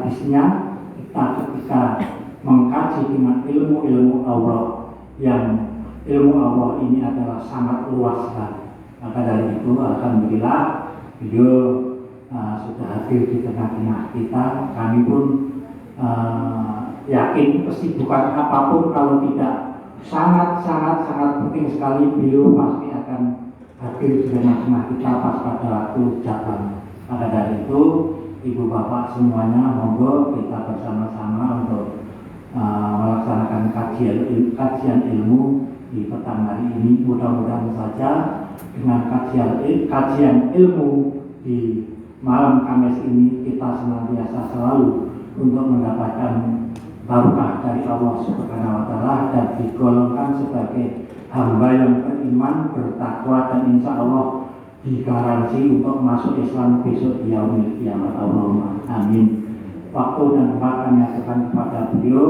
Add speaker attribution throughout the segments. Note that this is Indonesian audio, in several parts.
Speaker 1: hadisnya kita ketika mengkaji dengan ilmu-ilmu Allah, yang ilmu Allah ini adalah sangat luas sekali. Maka dari itu alhamdulillah beliau sudah hadir di tengah-tengah kita. Kami pun yakin kesibukan apapun kalau tidak sangat penting sekali, beliau pasti akan hadir di tengah-tengah kita pas pada waktu ucapan. Maka dari itu ibu bapak semuanya, monggo kita bersama-sama untuk melaksanakan kajian ilmu di petang hari ini. Mudah-mudahan saja dengan kajian ilmu di malam Kamis ini kita senantiasa selalu untuk mendapatkan barokah dari Allah Subhanahu wa taala dan digolongkan sebagai hamba yang beriman, bertakwa, dan insya Allah digaransi untuk masuk Islam besok di yaumil kiamat. Allahumma amin. Waktu dan tempat kami akan kepada beliau.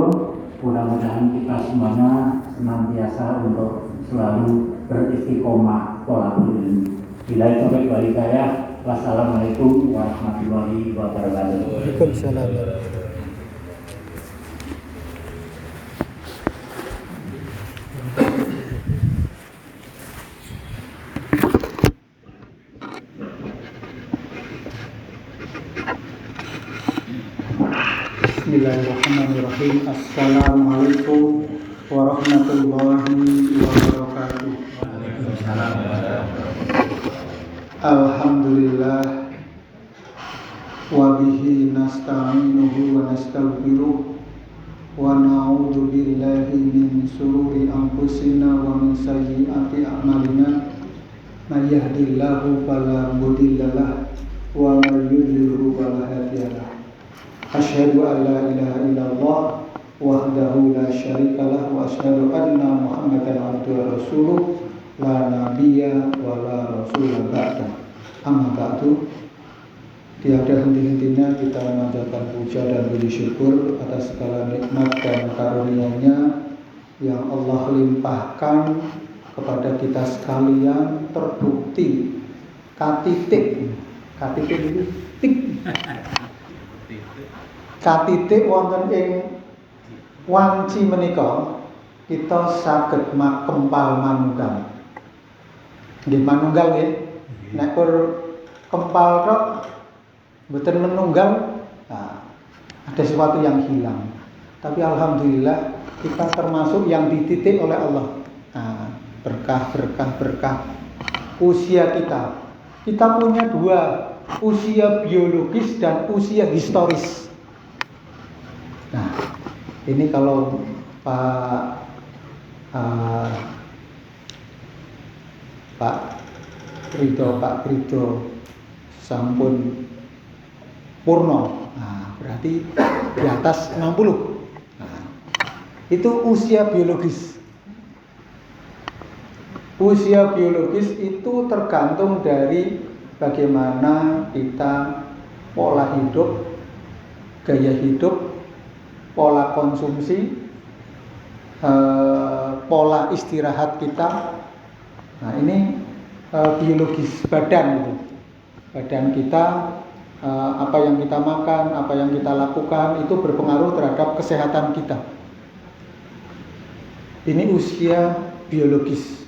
Speaker 1: Mudah-mudahan kita semuanya senantiasa untuk selalu beristiqomah thalabul ilmi. Bila taufiq wal hidayah. Wassalamualaikum warahmatullahi wabarakatuh.
Speaker 2: Waalaikumsalam. Bismillahirrahmanirrahim. Assalamualaikum warahmatullahi wabarakatuh. Alhamdulillah wa bihi nasta'inuhu wa nastaghfiruh wa na'udzu billahi min shururi anfusina wa min sayyiati a'malina. May yahdihillahu fala mudilla lahu wa may yudlilhu fala hadiya lahu. Asyhadu an la ilaha illallah wahdahu la syarika lahu wa asyhadu anna Muhammadan abduhu wa rasuluh la nabiyya wa la rasulah ba'da. Amma ba'du. Tiada henti-hentinya kita memanjatkan puja dan puji syukur atas segala nikmat dan karunia-Nya yang Allah limpahkan kepada kita sekalian, terbukti katitik itu katitik wonten ing wanci menika kita saged makempal manunggal. Nggih manunggal nggih. Nek pur kempal tok mboten menunggal, ada sesuatu yang hilang. Tapi alhamdulillah kita termasuk yang dititik oleh Allah. Berkah usia kita. Kita punya dua, usia biologis dan usia historis. Nah, ini kalau Pak Ridho sampun purno, berarti di atas 60. Itu usia biologis. Usia biologis itu tergantung dari bagaimana kita pola hidup, gaya hidup, pola konsumsi, pola istirahat kita. Nah ini biologis badan itu. Badan kita, apa yang kita makan, apa yang kita lakukan itu berpengaruh terhadap kesehatan kita. Ini usia biologis.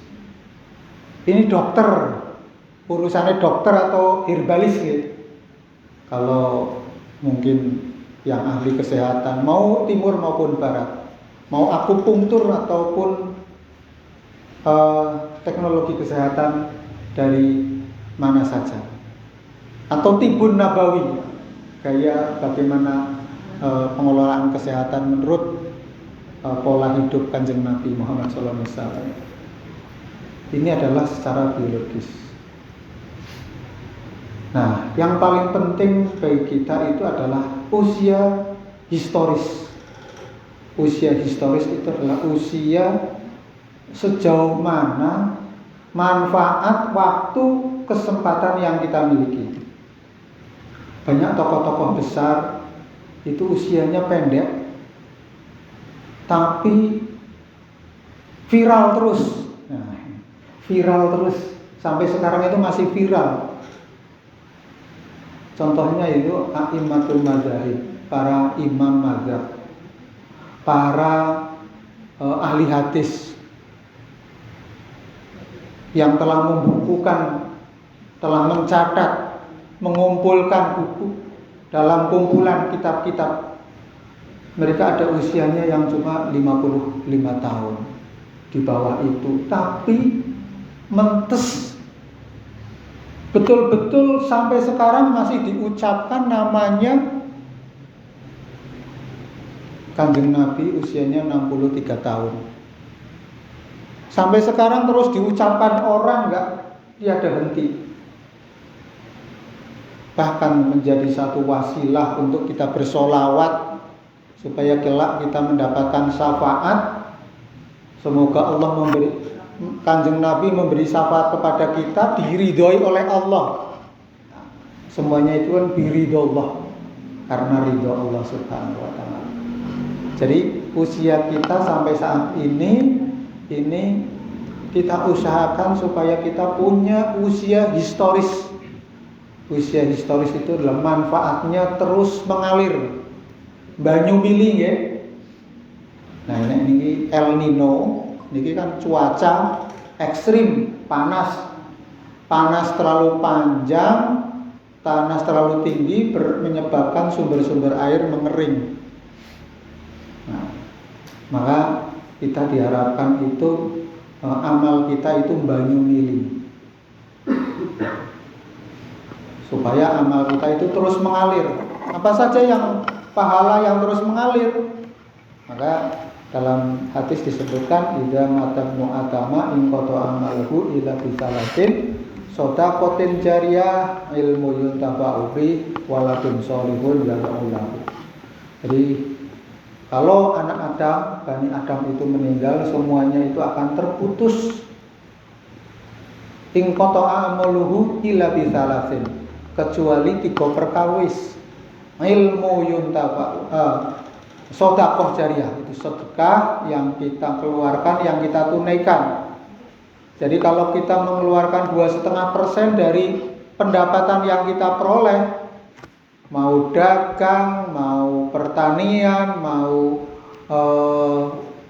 Speaker 2: Ini dokter, urusannya dokter atau herbalis gitu. Kalau mungkin yang ahli kesehatan, mau timur maupun barat, mau akupunktur ataupun teknologi kesehatan dari mana saja, atau tibun nabawi, gaya bagaimana pengelolaan kesehatan menurut pola hidup Kanjeng Nabi Muhammad SAW. Ini adalah secara biologis. Nah, yang paling penting bagi kita itu adalah usia historis. Usia historis itu adalah usia sejauh mana manfaat, waktu, kesempatan yang kita miliki. Banyak tokoh-tokoh besar itu usianya pendek, tapi viral terus. Viral terus sampai sekarang itu masih viral. Contohnya itu A'immatul Madzhab. para imam mazhab, para ahli hadis yang telah membukukan, telah mencatat, mengumpulkan buku dalam kumpulan kitab-kitab. Mereka ada usianya yang cuma 55 tahun, di bawah itu, tapi mentes betul-betul sampai sekarang masih diucapkan namanya. Kanjeng Nabi usianya 63 tahun. Sampai sekarang terus diucapkan orang, enggak tiada henti. Bahkan menjadi satu wasilah untuk kita bersolawat supaya kelak kita mendapatkan syafaat. Semoga Allah memberi, Kanjeng Nabi memberi syafaat kepada kita, diridhoi oleh Allah. Semuanya itu kan biridhullah, karena ridho Allah Subhanahu wa taala. Jadi usia kita sampai saat ini kita usahakan supaya kita punya usia historis. Usia historis itu adalah manfaatnya terus mengalir. Banyu mili ya. Nah ini El Nino, ini kan cuaca ekstrim, panas terlalu panjang, panas terlalu tinggi menyebabkan sumber-sumber air mengering. Nah, maka kita diharapkan itu amal kita itu banyu mili, supaya amal kita itu terus mengalir. Apa saja yang pahala yang terus mengalir? Maka dalam hadis disebutkan idza matabnu atama in qata amaluhu ila bisalatin shadaqatin jariyah ilmu yuntafa'u bi waladun sholihun yad'ulahu. Jadi kalau anak Adam, Bani Adam itu meninggal, semuanya itu akan terputus. In qata amaluhu ila bisalatin, kecuali 3 perkawis. Ilmu yuntafa'u, sedekah jariah, itu sedekah yang kita keluarkan, yang kita tunaikan. Jadi kalau kita mengeluarkan 2,5% dari pendapatan yang kita peroleh, mau dagang, mau pertanian, mau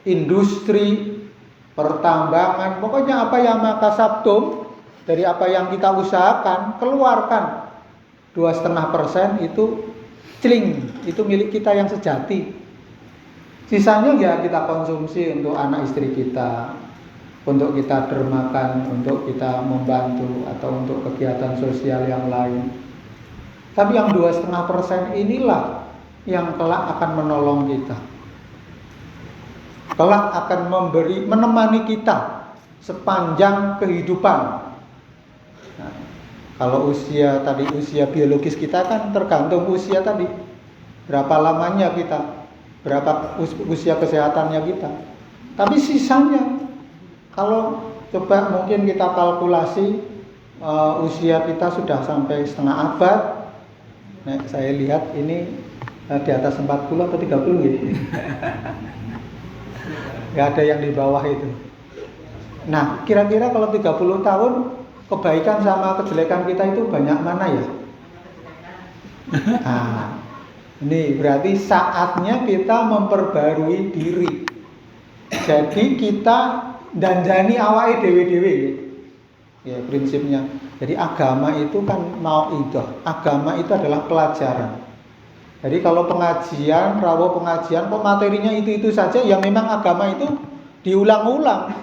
Speaker 2: industri, pertambangan, pokoknya apa yang makasabtum, dari apa yang kita usahakan, keluarkan 2,5% itu celing, itu milik kita yang sejati. Sisanya ya kita konsumsi untuk anak istri kita, untuk kita dermakan, untuk kita membantu, atau untuk kegiatan sosial yang lain. Tapi yang 2,5% inilah yang kelak akan menolong kita, kelak akan menemani kita sepanjang kehidupan. Nah, kalau usia tadi, usia biologis kita kan tergantung usia tadi, berapa lamanya kita, berapa usia kesehatannya kita. Tapi sisanya, kalau coba mungkin kita kalkulasi, usia kita sudah sampai setengah abad. Nah, saya lihat ini di atas 40 atau 30 gitu. Gak ada yang di bawah itu. Nah, kira-kira kalau 30 tahun, kebaikan sama kejelekan kita itu banyak mana ya? Nah, ini berarti saatnya kita memperbarui diri. Jadi kita dandani awake dhewe-dhewe. Ya, prinsipnya. Jadi agama itu kan mauidhah. Agama itu adalah pelajaran. Jadi kalau pengajian, rawuh pengajian, kok materinya itu saja, yang memang agama itu diulang-ulang.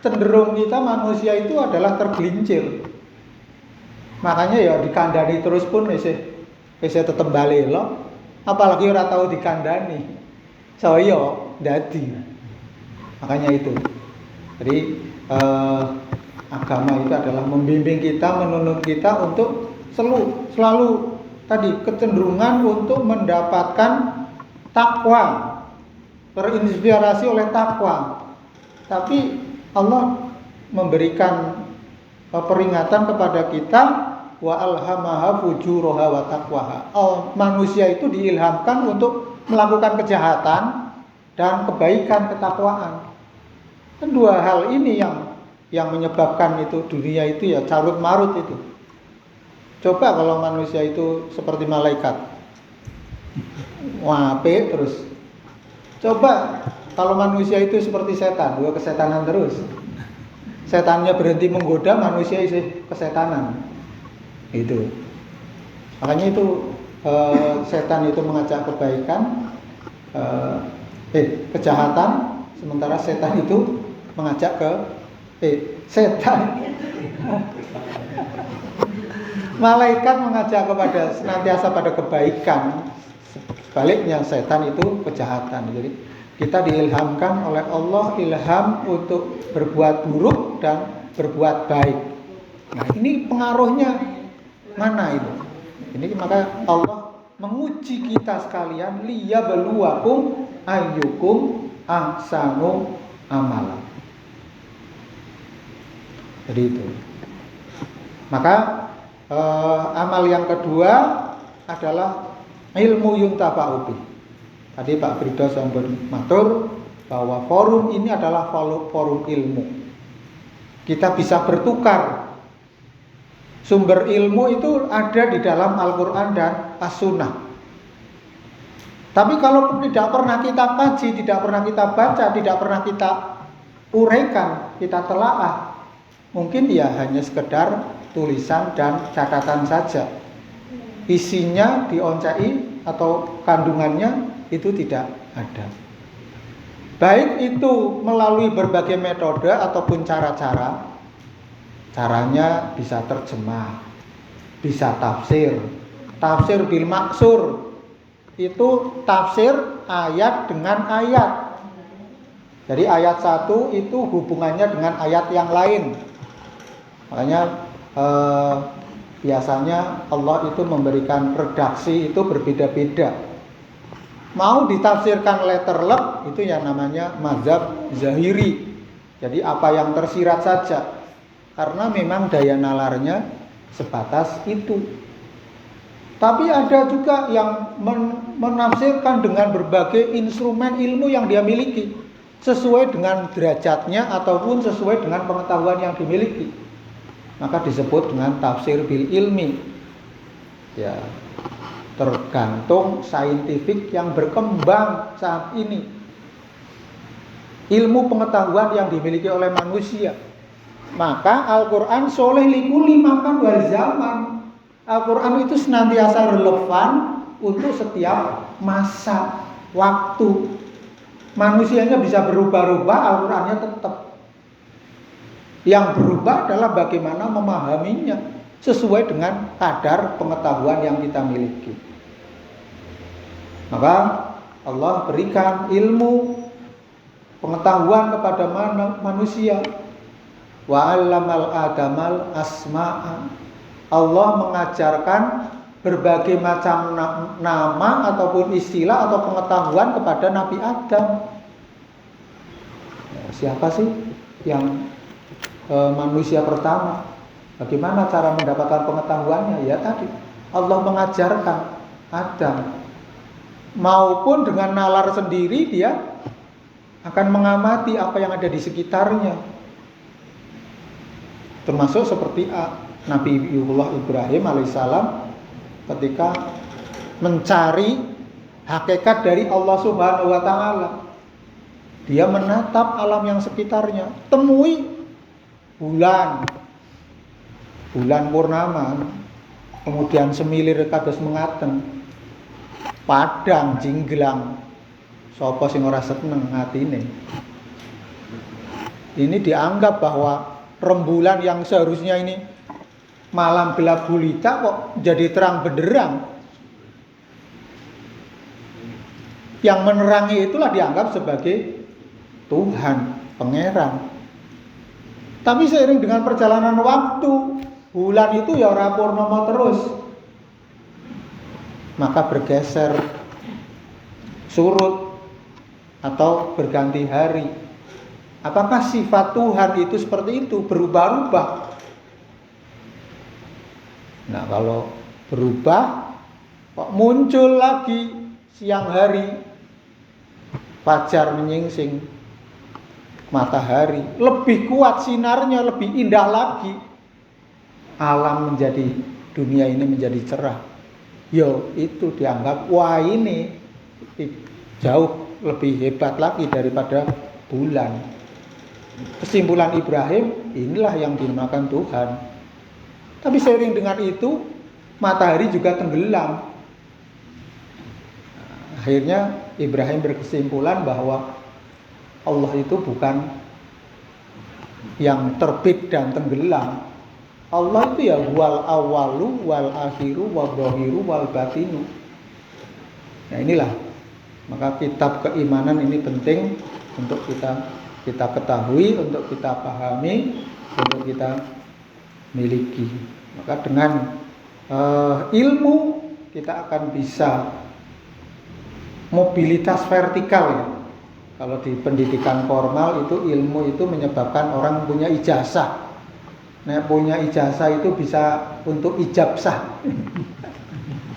Speaker 2: Cenderung kita manusia itu adalah tergelincir. Makanya ya dikandani terus pun isih tetep balelo, apalagi ora tahu dikandani. Saya dadi. Makanya itu. Jadi agama itu adalah membimbing kita, menuntun kita untuk selalu tadi kecenderungan untuk mendapatkan takwa, terinspirasi oleh takwa. Tapi Allah memberikan peringatan kepada kita, wa alhamaha fujuraha wa taqwaha. Manusia itu diilhamkan untuk melakukan kejahatan dan kebaikan, ketakwaan. Dan 2 hal ini yang menyebabkan itu dunia itu ya carut marut itu. Coba kalau manusia itu seperti malaikat. Wape terus. Coba kalau manusia itu seperti setan, dua kesetanan terus. Setannya berhenti menggoda, manusia isi kesetanan. Itu. Makanya itu setan itu mengajak kebaikan, kejahatan, sementara setan itu mengajak ke setan. Malaikat mengajak kepada senantiasa pada kebaikan. Sebaliknya setan itu kejahatan. Jadi kita diilhamkan oleh Allah ilham untuk berbuat buruk dan berbuat baik. Nah, ini pengaruhnya mana itu? Ini maka Allah menguji kita sekalian liyabluwakum ayyukum ahsanu amala. Jadi itu. Maka amal yang kedua adalah ilmu yuntafa'u bih. Tadi Pak Brido sampun matur bahwa forum ini adalah forum ilmu. Kita bisa bertukar. Sumber ilmu itu ada di dalam Al-Quran dan As-Sunnah. Tapi kalau tidak pernah kita kaji, tidak pernah kita baca, tidak pernah kita uraikan, kita telaah, mungkin ya hanya sekedar tulisan dan catatan saja. Isinya dioncai atau kandungannya itu tidak ada. Baik itu melalui berbagai metode ataupun cara-cara. Caranya bisa terjemah, bisa tafsir. Tafsir bil maksur itu tafsir ayat dengan ayat. Jadi ayat satu itu hubungannya dengan ayat yang lain. Makanya biasanya Allah itu memberikan redaksi itu berbeda-beda. Mau ditafsirkan letterlek itu yang namanya mazhab zahiri. Jadi apa yang tersirat saja. Karena memang daya nalarnya sebatas itu. Tapi ada juga yang menafsirkan dengan berbagai instrumen ilmu yang dia miliki, sesuai dengan derajatnya ataupun sesuai dengan pengetahuan yang dimiliki. Maka disebut dengan tafsir bil ilmi. Ya, tergantung saintifik yang berkembang saat ini. Ilmu pengetahuan yang dimiliki oleh manusia. Maka Al-Quran soleh likuli makan wal zaman. Al-Quran itu senantiasa relevan untuk setiap masa, waktu. Manusianya bisa berubah-ubah, Al-Qurannya tetap. Yang berubah adalah bagaimana memahaminya sesuai dengan kadar pengetahuan yang kita miliki. Maka Allah berikan ilmu pengetahuan kepada manusia. Wa 'allamal adamal asma'a. Allah mengajarkan berbagai macam nama ataupun istilah atau pengetahuan kepada Nabi Adam. Siapa sih yang manusia pertama? Bagaimana cara mendapatkan pengetahuannya? Ya tadi Allah mengajarkan Adam. Maupun dengan nalar sendiri dia akan mengamati apa yang ada di sekitarnya. Termasuk seperti Nabiullah Ibrahim alaihissalam ketika mencari hakikat dari Allah Subhanahu wa taala. Dia menatap alam yang sekitarnya, temui bulan purnama, kemudian semilir kados mengaten, padang jinglang, sapa sing ora seneng atine. Ini dianggap bahwa rembulan yang seharusnya ini malam gelap gulita kok jadi terang benderang. Yang menerangi itulah dianggap sebagai Tuhan, pangeran. Tapi seiring dengan perjalanan waktu, bulan itu ya ora purnama terus. Maka bergeser, surut atau berganti hari. Apakah sifat Tuhan itu seperti itu, berubah-ubah? Nah, kalau berubah kok muncul lagi siang hari, fajar menyingsing, matahari lebih kuat sinarnya, lebih indah lagi, alam menjadi, dunia ini menjadi cerah. Yo, itu dianggap wah ini jauh lebih hebat lagi daripada bulan. Kesimpulan Ibrahim, inilah yang dinamakan Tuhan. Tapi seiring dengan itu, matahari juga tenggelam. Akhirnya Ibrahim berkesimpulan bahwa Allah itu bukan yang terbit dan tenggelam. Allah itu ya wal awalu wal akhiru wal zahiru wal batinu. Nah inilah, maka kitab keimanan ini penting untuk kita ketahui, untuk kita pahami, untuk kita miliki. Maka dengan ilmu kita akan bisa mobilitas vertikal ya. Kalau di pendidikan formal itu ilmu itu menyebabkan orang punya ijazah. Nah, punya ijazah itu bisa untuk ijabsah.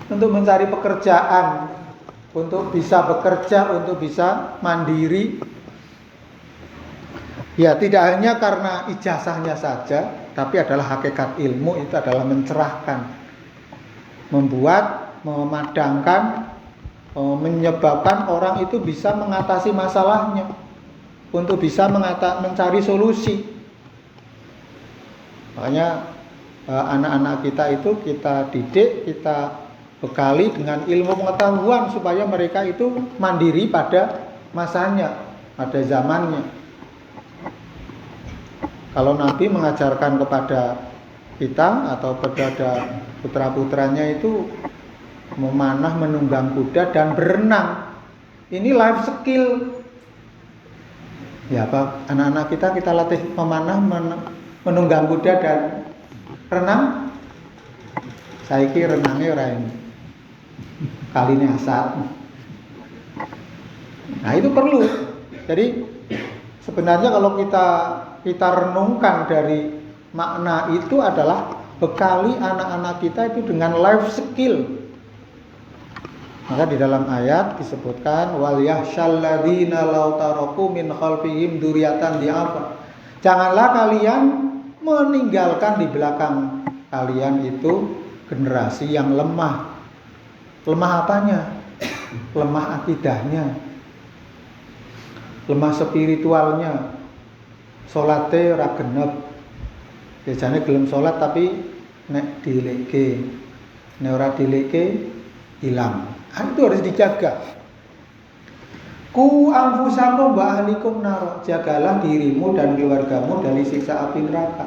Speaker 2: Untuk mencari pekerjaan, untuk bisa bekerja, untuk bisa mandiri. Ya, tidak hanya karena ijazahnya saja, tapi adalah hakikat ilmu itu adalah mencerahkan, membuat, memadangkan, menyebabkan orang itu bisa mengatasi masalahnya, untuk bisa mencari solusi. Makanya anak-anak kita itu kita didik, kita bekali dengan ilmu pengetahuan supaya mereka itu mandiri pada masanya, pada zamannya. Kalau Nabi mengajarkan kepada kita atau kepada putra-putranya itu memanah, menunggang kuda dan berenang. Ini life skill. Ya Pak, anak-anak kita latih memanah, menunggang kuda dan renang. Saiki renangnya ora ini. Kaline asat. Nah, itu perlu. Jadi sebenarnya kalau kita renungkan dari makna itu adalah bekali anak-anak kita itu dengan life skill. Maka di dalam ayat disebutkan wal yahsyal ladzina law taraku min khalfihim dzurriatan di'afa. Janganlah kalian meninggalkan di belakang kalian itu generasi yang lemah. Lemah apanya? Lemah akidahnya. Lemah spiritualnya. Salate ora genep. Biasanya gelem salat tapi nek dileke. Nek ora dileke hilang. Itu harus dijaga. Ku anfusakum wa ahlikum nar. Jagalah dirimu dan keluargamu dari siksa api neraka.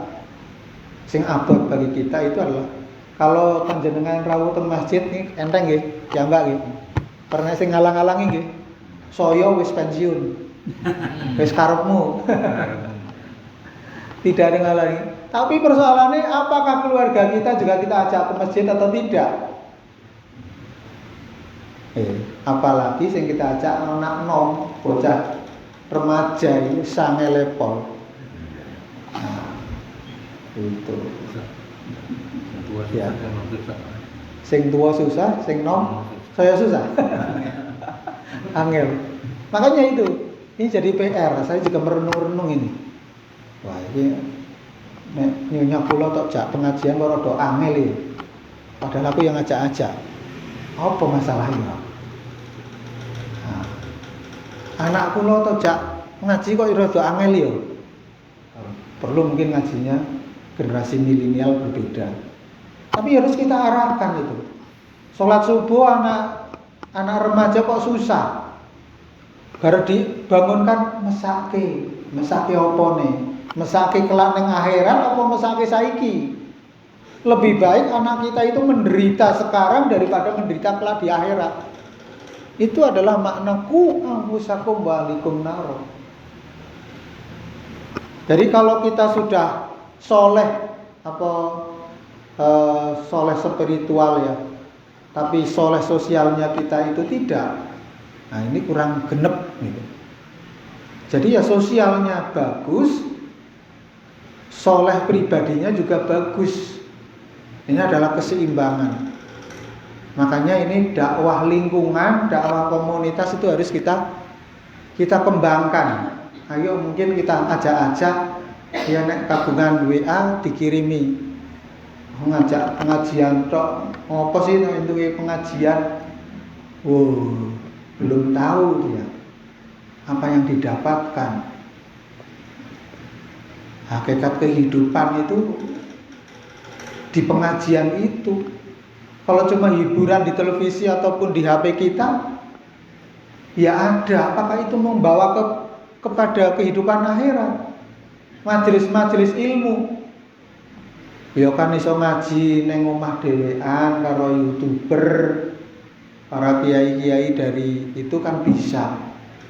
Speaker 2: Sing abot bagi kita itu adalah kalau panjenengan rawuh teng masjid nih enteng nggih, jambak nggih. Pernah sing ngalang-alangi nggih. Saya wis pensiun. Wis karepmu. Tidak ada ngalangi. Tapi persoalannya apakah keluarga kita juga kita ajak ke masjid atau tidak? Apalagi yang kita ajak anak nom, bocah remaja ini sange lepol. Nah, itu. Ya. Sing tua susah, sing nom saya susah. Angel. Makanya itu, ini jadi PR. Saya juga merenung-renung ini. Wah, ini nyonya kula tok jak pengajian kok rada angel iki. Padahal aku yang ngajak-ajak. Apa masalahnya? Nah, anak kula tok jak ngaji kok rada angel ya. Perlu mungkin ngajinya generasi milenial berbeda. Tapi harus kita arahkan itu. Sholat subuh anak remaja kok susah. Gara dibangunkan mesake opone. Mesake kelak ning akhirat apa mesake saiki? Lebih baik anak kita itu menderita sekarang daripada menderita kelak di akhirat. Itu adalah makna ku anfusakum wa ahlikum nar. Jadi kalau kita sudah soleh soleh spiritual ya, tapi soleh sosialnya kita itu tidak. Nah ini kurang genep gitu. Jadi ya sosialnya bagus, soleh pribadinya juga bagus. Ini adalah keseimbangan. Makanya ini dakwah lingkungan, dakwah komunitas itu harus kita kembangkan. Ayo mungkin kita ajak-ajak ya nek kagungan WA dikirimi. Ngajak pengajian tok. Apa sih nek entuke pengajian? Belum apa yang didapatkan. Hakikat kehidupan itu di pengajian itu. Kalau cuma hiburan di televisi ataupun di HP kita, ya ada. Apakah itu membawa kepada kehidupan akhirat? Majelis-majelis ilmu, ya kan iso ngaji neng omah dhewean karo YouTuber, para kiai-kiai dari itu kan bisa.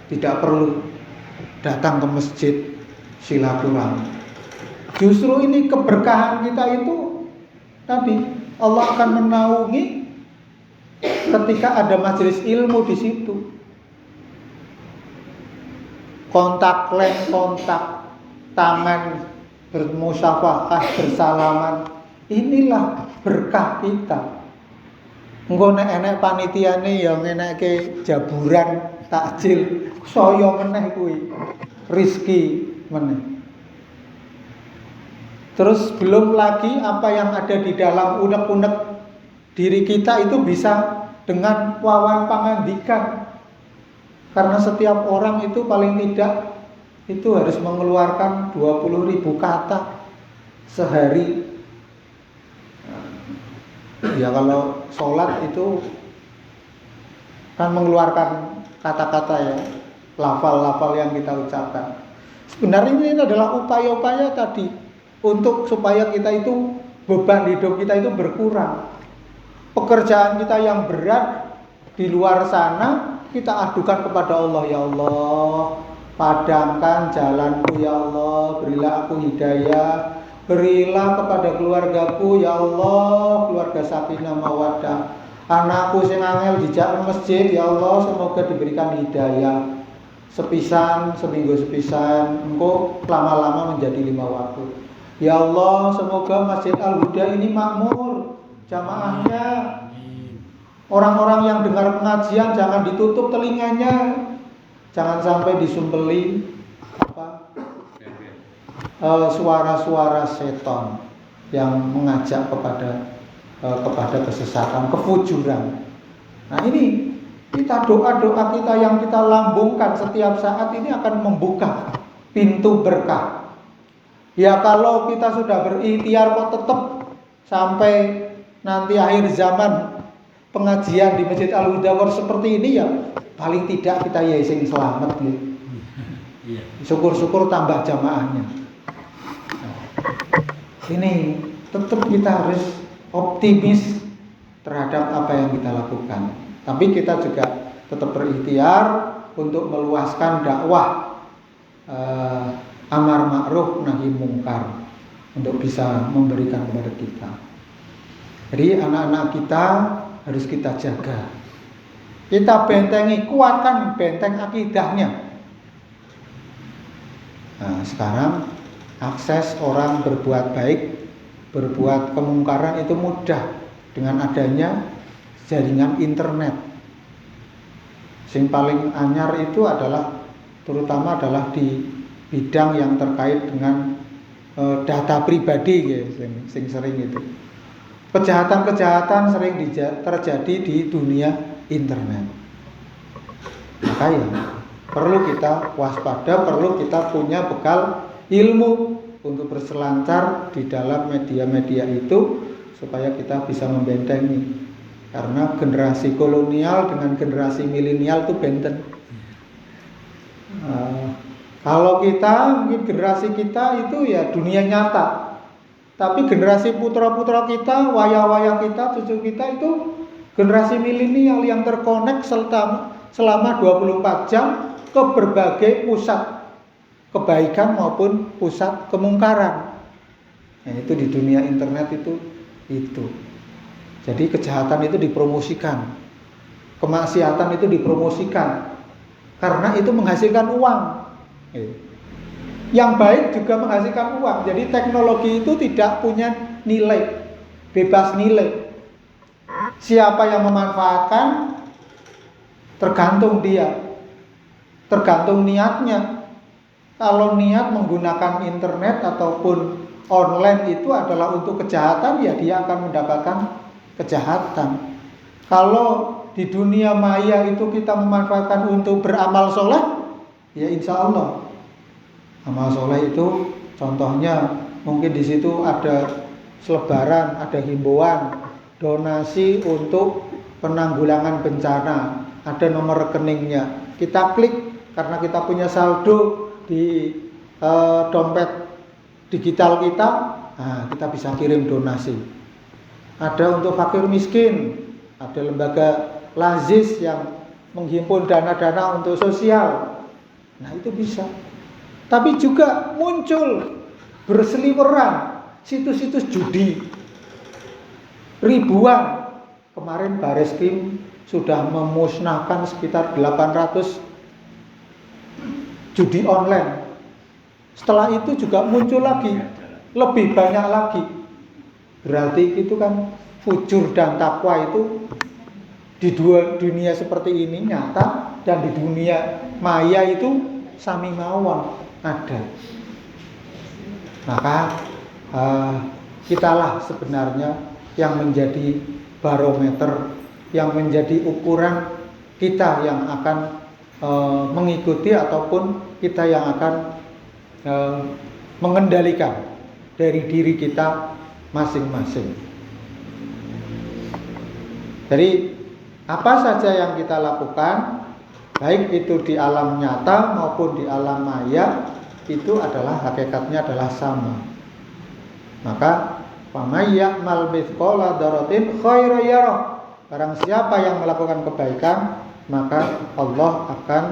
Speaker 2: Tidak perlu datang ke masjid silaturahmi. Justru ini keberkahan kita itu tadi Allah akan menaungi ketika ada majelis ilmu di situ. Kontak tangan bermusyafahah bersalaman, inilah berkah kita. Engko nek enek panitiane ya ngenekke jaburan takjil saya meneh kuwi rezeki meneh. Terus belum lagi apa yang ada di dalam unek-unek diri kita itu bisa dengan wawan pangandikan. Karena setiap orang itu paling tidak itu harus mengeluarkan 20.000 kata sehari. Ya kalau sholat itu kan mengeluarkan kata-kata ya, lafal-lafal yang kita ucapkan. Sebenarnya ini adalah upaya-upaya tadi untuk supaya kita itu beban hidup kita itu berkurang. Pekerjaan kita yang berat di luar sana kita adukan kepada Allah. Ya Allah, padamkan jalanku ya Allah, berilah aku hidayah, berilah kepada keluargaku ya Allah, keluarga sakinah mawaddah. Anakku sing angel dijak masjid ya Allah, semoga diberikan hidayah. Sepisan, seminggu sepisan, engkau lama-lama menjadi 5 waktu. Ya Allah, semoga Masjid Al-Huda ini makmur jamaahnya. Orang-orang yang dengar pengajian jangan ditutup telinganya, jangan sampai disumpeli suara-suara setan yang mengajak kepada kesesatan, kefujuran. Nah ini kita doa-doa kita yang kita lambungkan setiap saat ini akan membuka pintu berkah. Ya kalau kita sudah berikhtiar kok tetap sampai nanti akhir zaman pengajian di Masjid Al-Huda seperti ini ya paling tidak kita ya sing selamat ya. Syukur-syukur tambah jamaahnya. Ini tetap kita harus optimis terhadap apa yang kita lakukan. Tapi kita juga tetap berikhtiar untuk meluaskan dakwah amar ma'ruf nahi mungkar untuk bisa memberikan kepada kita. Jadi anak-anak kita harus kita jaga. Kita bentengi, kuatkan benteng akidahnya. Nah, sekarang akses orang berbuat baik, berbuat kemungkaran itu mudah dengan adanya jaringan internet. Yang paling anyar itu adalah terutama adalah di bidang yang terkait dengan data pribadi ya, sing sering itu. Kejahatan-kejahatan sering terjadi di dunia internet. Makanya perlu kita waspada, perlu kita punya bekal ilmu untuk berselancar di dalam media-media itu supaya kita bisa membentengi. Karena generasi kolonial dengan generasi milenial itu benten. Kalau kita, mungkin generasi kita itu ya dunia nyata. Tapi generasi putra-putra kita, wayah-wayah kita, cucu kita itu generasi milenial yang terkonek selama 24 jam ke berbagai pusat kebaikan maupun pusat kemungkaran. Nah, itu di dunia internet itu. Jadi kejahatan itu dipromosikan, kemaksiatan itu dipromosikan, karena itu menghasilkan uang. Yang baik juga menghasilkan uang. Jadi teknologi itu tidak punya nilai, bebas nilai. Siapa yang memanfaatkan tergantung dia, tergantung niatnya. Kalau niat menggunakan internet ataupun online itu adalah untuk kejahatan, ya dia akan mendapatkan kejahatan. Kalau di dunia maya itu kita memanfaatkan untuk beramal soleh, Ya insya Allah. Amal soleh itu contohnya mungkin di situ ada selebaran, ada himbauan, donasi untuk penanggulangan bencana, ada nomor rekeningnya. Kita klik karena kita punya saldo di dompet digital kita, nah, kita bisa kirim donasi. Ada untuk fakir miskin, ada lembaga Lazis yang menghimpun dana-dana untuk sosial. Nah itu bisa. Tapi juga muncul berseliweran situs-situs judi ribuan. Kemarin Bareskrim sudah memusnahkan sekitar 800 judi online. Setelah itu juga muncul lagi, lebih banyak lagi. Berarti itu kan fujur dan takwa itu di dua dunia seperti ini nyata, dan di dunia maya itu sami mawon ada. Maka kitalah sebenarnya yang menjadi barometer, yang menjadi ukuran kita yang akan mengikuti ataupun kita yang akan mengendalikan dari diri kita masing-masing. Jadi apa saja yang kita lakukan, baik itu di alam nyata maupun di alam maya, itu adalah hakikatnya adalah sama. Maka faman ya'mal mithqala dzarratin khairan yarah. Barang siapa yang melakukan kebaikan, maka Allah akan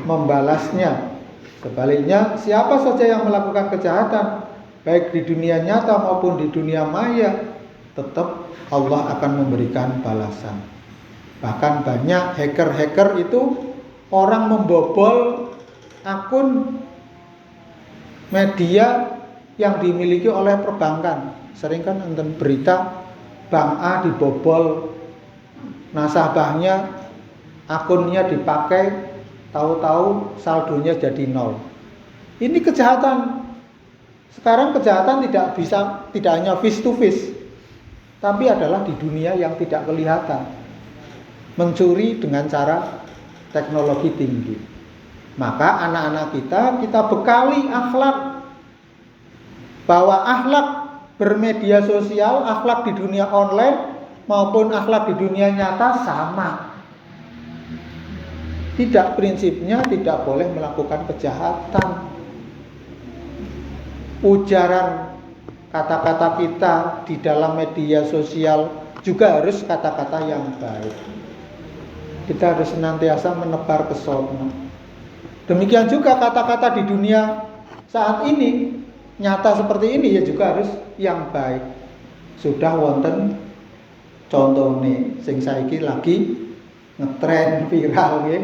Speaker 2: membalasnya. Sebaliknya, siapa saja yang melakukan kejahatan, baik di dunia nyata maupun di dunia maya, tetap Allah akan memberikan balasan. Bahkan banyak hacker-hacker itu orang membobol akun media yang dimiliki oleh perbankan. Sering kan nonton berita Bank A dibobol, nasabahnya, akunnya dipakai, tahu-tahu saldonya jadi 0. Ini kejahatan. Sekarang kejahatan tidak hanya face to face, tapi adalah di dunia yang tidak kelihatan. Mencuri dengan cara teknologi tinggi. Maka anak-anak kita bekali akhlak, bahwa akhlak bermedia sosial, akhlak di dunia online maupun akhlak di dunia nyata sama. Tidak, prinsipnya tidak boleh melakukan kejahatan. Ujaran kata-kata kita di dalam media sosial juga harus kata-kata yang baik. Kita harus senantiasa menebar pesona. Demikian juga kata-kata di dunia saat ini, nyata seperti ini ya juga harus yang baik. Sudah wonten contone sing saiki lagi ngetren viral nggih.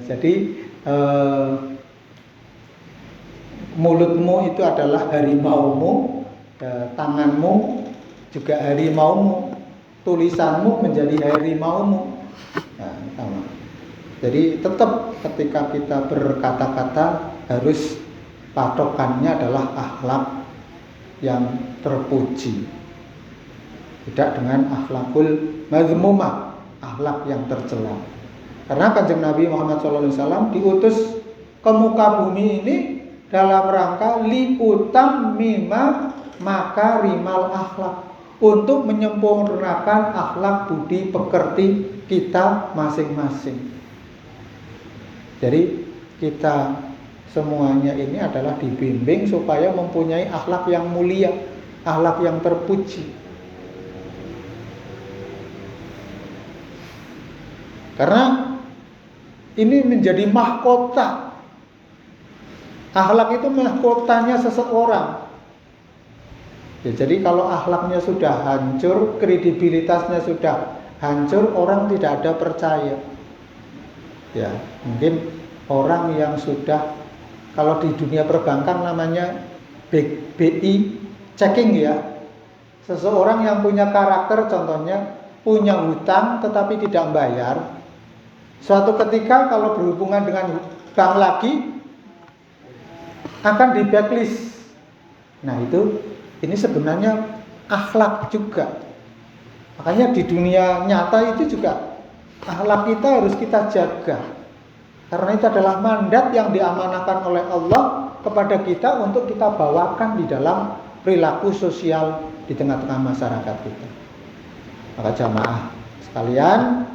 Speaker 2: Jadi mulutmu itu adalah harimaumu, tanganmu juga harimaumu, tulisanmu menjadi harimaumu. Nah, sama. Jadi tetap ketika kita berkata-kata harus patokannya adalah akhlak yang terpuji, tidak dengan akhlakul mazmumah, akhlak yang tercela. Karena Kanjeng Nabi Muhammad SAW diutus ke muka bumi ini dalam rangka liputam mima makarimal akhlak, untuk menyempurnakan akhlak budi pekerti kita masing-masing. Jadi kita semuanya ini adalah dibimbing supaya mempunyai akhlak yang mulia, akhlak yang terpuji. Karena ini menjadi mahkota. Akhlak itu mahkotanya seseorang. Ya, jadi kalau akhlaknya sudah hancur, kredibilitasnya sudah hancur, orang tidak ada percaya. Ya, mungkin orang yang sudah, kalau di dunia perbankan namanya BI checking ya. Seseorang yang punya karakter, contohnya punya hutang tetapi tidak bayar. Suatu ketika kalau berhubungan dengan bank lagi akan di blacklist. Nah, ini sebenarnya akhlak juga. Makanya di dunia nyata itu juga akhlak kita harus kita jaga. Karena itu adalah mandat yang diamanahkan oleh Allah kepada kita untuk kita bawakan di dalam perilaku sosial di tengah-tengah masyarakat kita. Maka jamaah sekalian,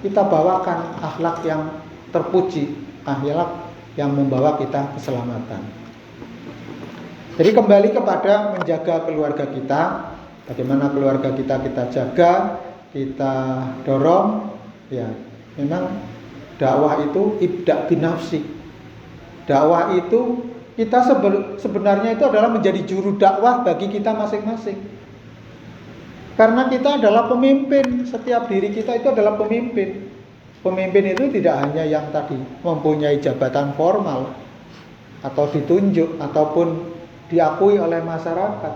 Speaker 2: kita bawakan akhlak yang terpuji, akhlak yang membawa kita keselamatan. Jadi kembali kepada menjaga keluarga kita, bagaimana keluarga kita jaga, kita dorong, ya memang dakwah itu ibda' binafsi. Dakwah itu kita sebenarnya itu adalah menjadi juru dakwah bagi kita masing-masing. Karena kita adalah pemimpin, setiap diri kita itu adalah pemimpin. Pemimpin itu tidak hanya yang tadi mempunyai jabatan formal atau ditunjuk ataupun diakui oleh masyarakat.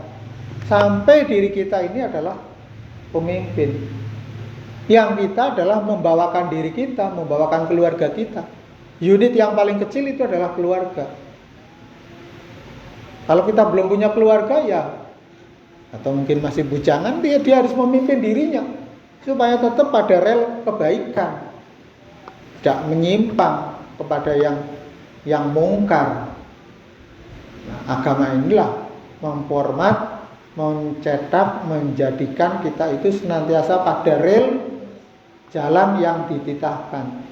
Speaker 2: Sampai diri kita ini adalah pemimpin. Yang kita adalah membawakan diri kita, membawakan keluarga kita. Unit yang paling kecil itu adalah keluarga. Kalau kita belum punya keluarga ya, atau mungkin masih bujangan, dia harus memimpin dirinya supaya tetap pada rel kebaikan, tidak menyimpang kepada yang mungkar. Nah, agama inilah memformat, mencetak, menjadikan kita itu senantiasa pada rel jalan yang dititahkan.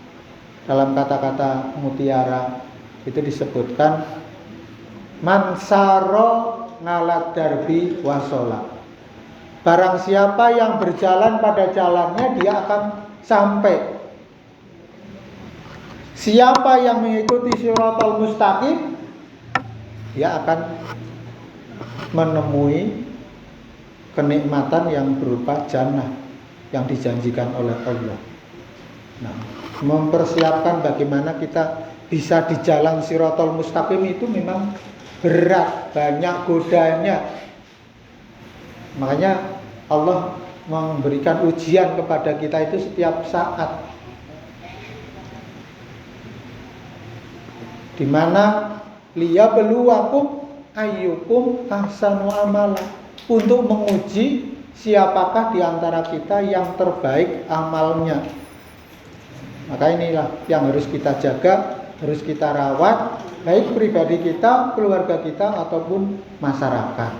Speaker 2: Dalam kata-kata mutiara itu disebutkan mansaro ngalat darbi wasola. Barang siapa yang berjalan pada jalannya, dia akan sampai. Siapa yang mengikuti siratal mustaqim, dia akan menemui kenikmatan yang berupa jannah yang dijanjikan oleh Allah. Nah, mempersiapkan bagaimana kita bisa di jalan siratal mustaqim itu memang berat, banyak godanya. Makanya Allah memberikan ujian kepada kita itu setiap saat, di mana liyabluwakum ayyukum ahsanu amala, untuk menguji siapakah di antara kita yang terbaik amalnya. Maka inilah yang harus kita jaga, harus kita rawat, baik pribadi kita, keluarga kita, ataupun masyarakat.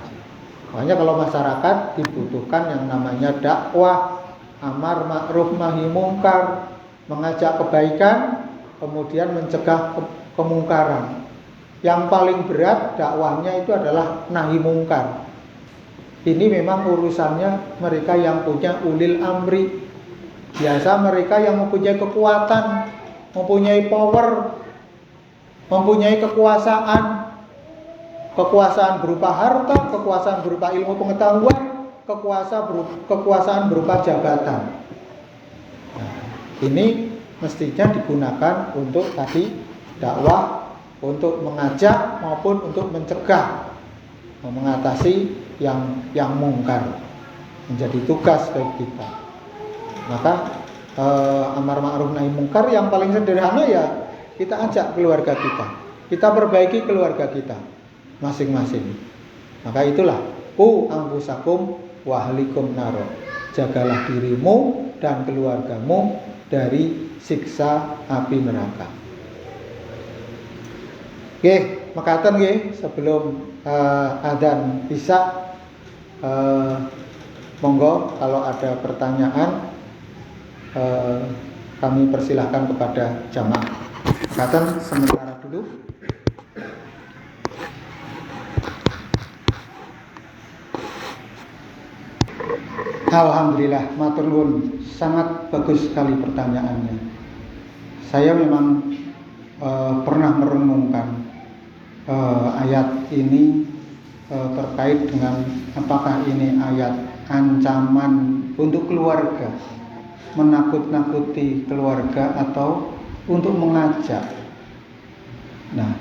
Speaker 2: Makanya kalau masyarakat dibutuhkan yang namanya dakwah, amar ma'ruf nahi mungkar, mengajak kebaikan, kemudian mencegah kemungkaran. Yang paling berat dakwahnya itu adalah nahi mungkar. Ini memang urusannya mereka yang punya ulil amri. Biasa mereka yang mempunyai kekuatan, mempunyai power, mempunyai kekuasaan. Kekuasaan berupa harta, kekuasaan berupa ilmu pengetahuan, kekuasaan berupa jabatan. Nah, ini mestinya digunakan untuk tadi dakwah, untuk mengajak maupun untuk mencegah, mengatasi yang mungkar, menjadi tugas bagi kita. Maka amar ma'ruf nahi mungkar yang paling sederhana ya kita ajak keluarga kita perbaiki keluarga kita masing-masing. Maka itulah anfusakum wa ahlikum naro, jagalah dirimu dan keluargamu dari siksa api neraka. Oke, mekaten nggih sebelum adzan isya, monggo kalau ada pertanyaan kami persilahkan kepada jamaah. Mekaten sementara dulu. Alhamdulillah, matur nuwun, sangat bagus sekali pertanyaannya. Saya memang pernah merenungkan ayat ini terkait dengan apakah ini ayat ancaman untuk keluarga, menakut-nakuti keluarga, atau untuk mengajak. Nah,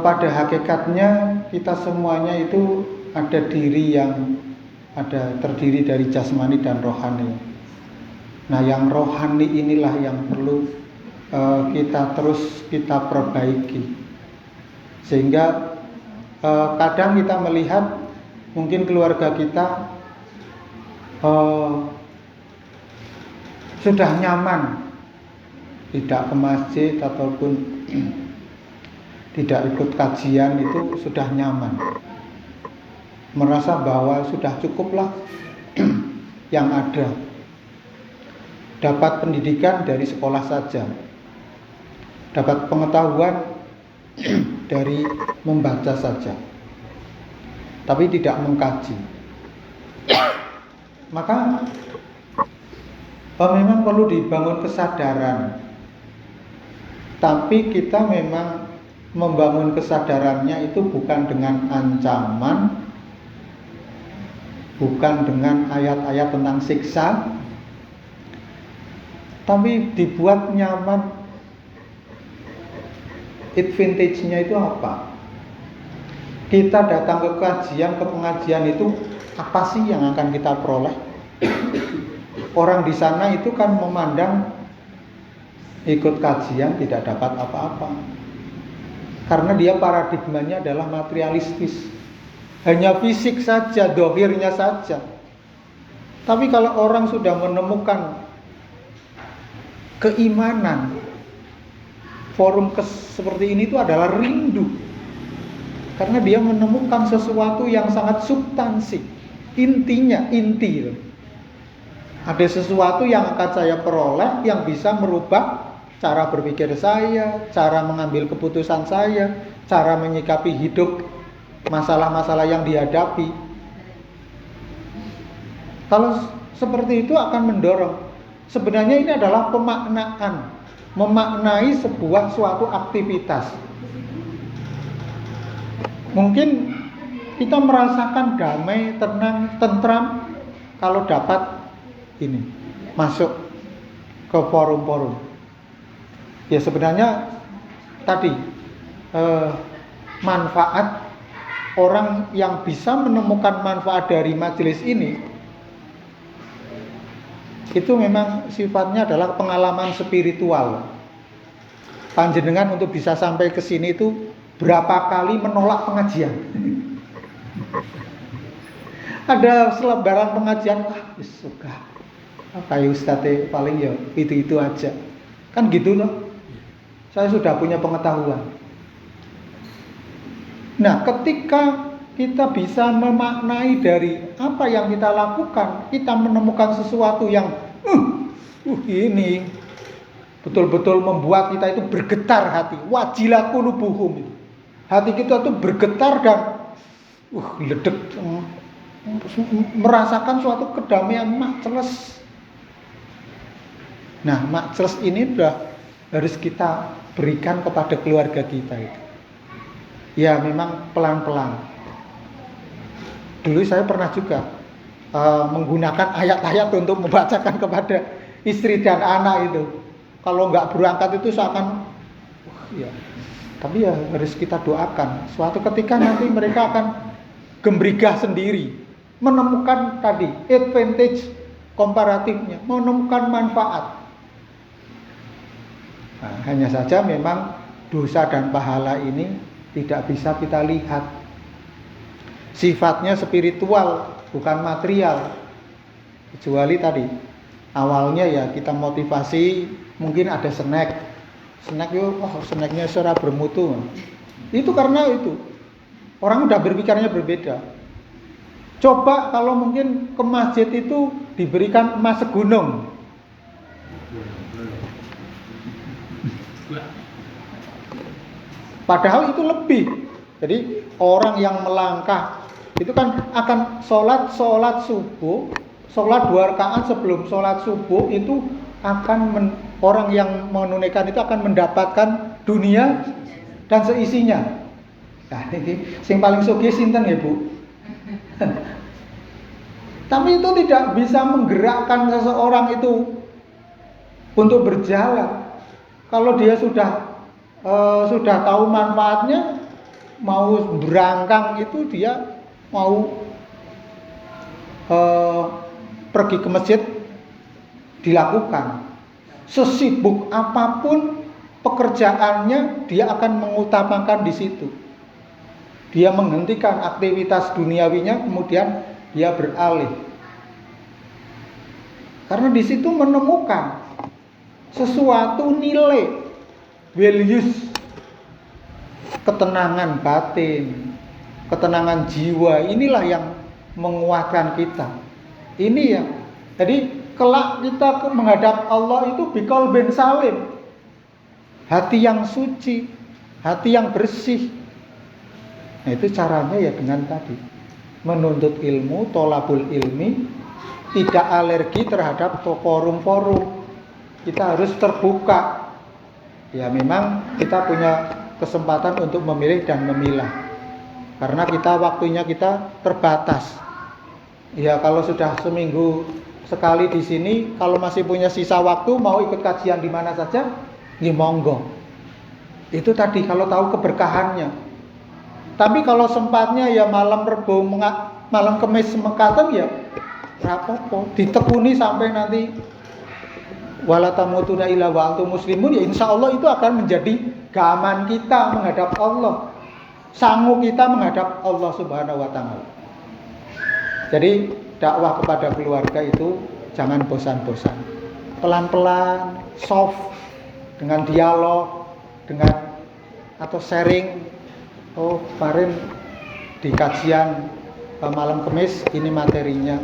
Speaker 2: pada hakikatnya kita semuanya itu ada diri yang terdiri dari jasmani dan rohani. Nah, yang rohani inilah yang perlu kita perbaiki. Sehingga kadang kita melihat mungkin keluarga kita sudah nyaman tidak ke masjid ataupun tidak ikut kajian itu sudah nyaman, merasa bahwa sudah cukuplah yang ada, dapat pendidikan dari sekolah saja, dapat pengetahuan dari membaca saja, tapi tidak mengkaji. Maka memang perlu dibangun kesadaran, tapi kita memang membangun kesadarannya itu bukan dengan ancaman, bukan dengan ayat-ayat tentang siksa, tapi dibuat nyaman. Advantage-nya itu apa? Kita datang ke kajian, ke pengajian itu apa sih yang akan kita peroleh? Orang di sana itu kan memandang ikut kajian tidak dapat apa-apa, karena dia paradigmanya adalah materialistis, hanya fisik saja, dohirnya saja. Tapi kalau orang sudah menemukan keimanan, forum seperti ini itu adalah rindu, karena dia menemukan sesuatu yang sangat substansi, intinya inti. Ada sesuatu yang akan saya peroleh yang bisa merubah cara berpikir saya, cara mengambil keputusan saya, cara menyikapi hidup, masalah-masalah yang dihadapi. Kalau seperti itu akan mendorong. Sebenarnya ini adalah pemaknaan, memaknai sebuah suatu aktivitas. Mungkin kita merasakan damai, tenang, tentram kalau dapat ini masuk ke forum-forum. Ya sebenarnya tadi manfaat orang yang bisa menemukan manfaat dari majelis ini itu memang sifatnya adalah pengalaman spiritual. Panjenengan untuk bisa sampai ke sini itu berapa kali menolak pengajian? Ada selebaran pengajian, suka kayak Ustadz paling ya itu aja, kan gitu loh. Saya sudah punya pengetahuan. Nah, ketika kita bisa memaknai dari apa yang kita lakukan, kita menemukan sesuatu yang ini betul-betul membuat kita itu bergetar hati, wajilat qulubuhum. Hati kita itu bergetar dan ledek, merasakan suatu kedamaian majelis. Nah, majelis ini sudah harus kita berikan kepada keluarga kita itu. Ya, memang pelan-pelan. Dulu saya pernah juga menggunakan ayat-ayat untuk membacakan kepada istri dan anak itu. Kalau nggak berangkat itu seakan, ya. Tapi ya harus kita doakan. Suatu ketika nanti mereka akan gembrigah sendiri, menemukan tadi advantage komparatifnya, menemukan manfaat. Nah, hanya saja memang dosa dan pahala ini tidak bisa kita lihat. Sifatnya spiritual, bukan material. Kecuali tadi awalnya ya kita motivasi, mungkin ada snack yuk, snacknya secara bermutu. Itu karena itu orang udah berpikirnya berbeda. Coba kalau mungkin ke masjid itu diberikan emas segunung. Padahal itu lebih. Jadi orang yang melangkah itu kan akan sholat subuh, sholat 2 rakaat sebelum sholat subuh itu akan orang yang menunaikan itu akan mendapatkan dunia dan seisinya. Nah, ini sing paling sugih sinten ya Bu? Tapi itu tidak bisa menggerakkan seseorang itu untuk berjalan. Kalau dia sudah tahu manfaatnya, mau berangkang itu dia mau pergi ke masjid dilakukan. Sesibuk apapun pekerjaannya, dia akan mengutamakan di situ. Dia menghentikan aktivitas duniawinya, kemudian dia beralih. Karena di situ menemukan sesuatu nilai, values, ketenangan batin, ketenangan jiwa. Inilah yang menguatkan kita. Ini yang jadi kelak kita menghadap Allah itu biqalbin salim, hati yang suci, hati yang bersih. Nah, itu caranya ya dengan tadi menuntut ilmu, tolabul ilmi, tidak alergi terhadap forum-forum. Kita harus terbuka. Ya memang kita punya kesempatan untuk memilih dan memilah. Karena waktunya kita terbatas. Ya kalau sudah seminggu sekali di sini, kalau masih punya sisa waktu mau ikut kajian di mana saja, ya monggo. Itu tadi kalau tahu keberkahannya. Tapi kalau sempatnya ya malam Rebo, malam Kemis mekaten ya rapopo, ditekuni sampai nanti wala tamutuna illa wa antum muslimun, ya insya Allah itu akan menjadi gaman kita menghadap Allah, sangu kita menghadap Allah Subhanahu wa Ta'ala. Jadi dakwah kepada keluarga itu jangan bosan-bosan, pelan-pelan, soft, dengan dialog, dengan atau sharing. Oh kemarin di kajian malam Kemis ini materinya,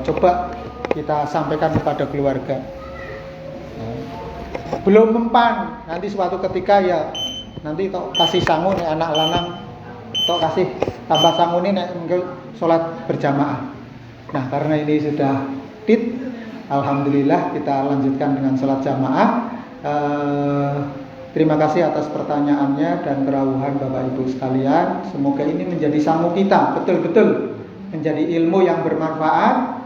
Speaker 2: coba kita sampaikan kepada keluarga. Belum mempan, nanti suatu ketika ya nanti tok kasih sangu nih anak lanang, tok kasih tambah sangu nih nek sholat berjamaah. Nah karena ini sudah alhamdulillah kita lanjutkan dengan sholat jamaah. Terima kasih atas pertanyaannya dan kerawuhan Bapak Ibu sekalian. Semoga ini menjadi sangu kita, betul-betul menjadi ilmu yang bermanfaat.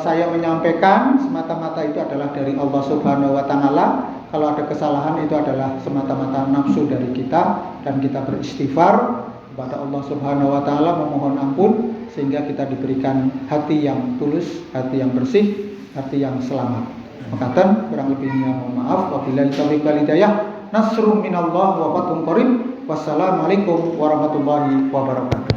Speaker 2: Saya menyampaikan semata-mata itu adalah dari Allah Subhanahu wa Ta'ala. Kalau ada kesalahan itu adalah semata-mata nafsu dari kita, dan kita beristighfar kepada Allah Subhanahu wa Ta'ala, memohon ampun sehingga kita diberikan hati yang tulus, hati yang bersih, hati yang selamat. Makaten kurang lebihnya mohon maaf. Wabillahi taufiq wal hidayah. Nasrun minallah wa fathun qarib. Wassalamualaikum warahmatullahi wabarakatuh.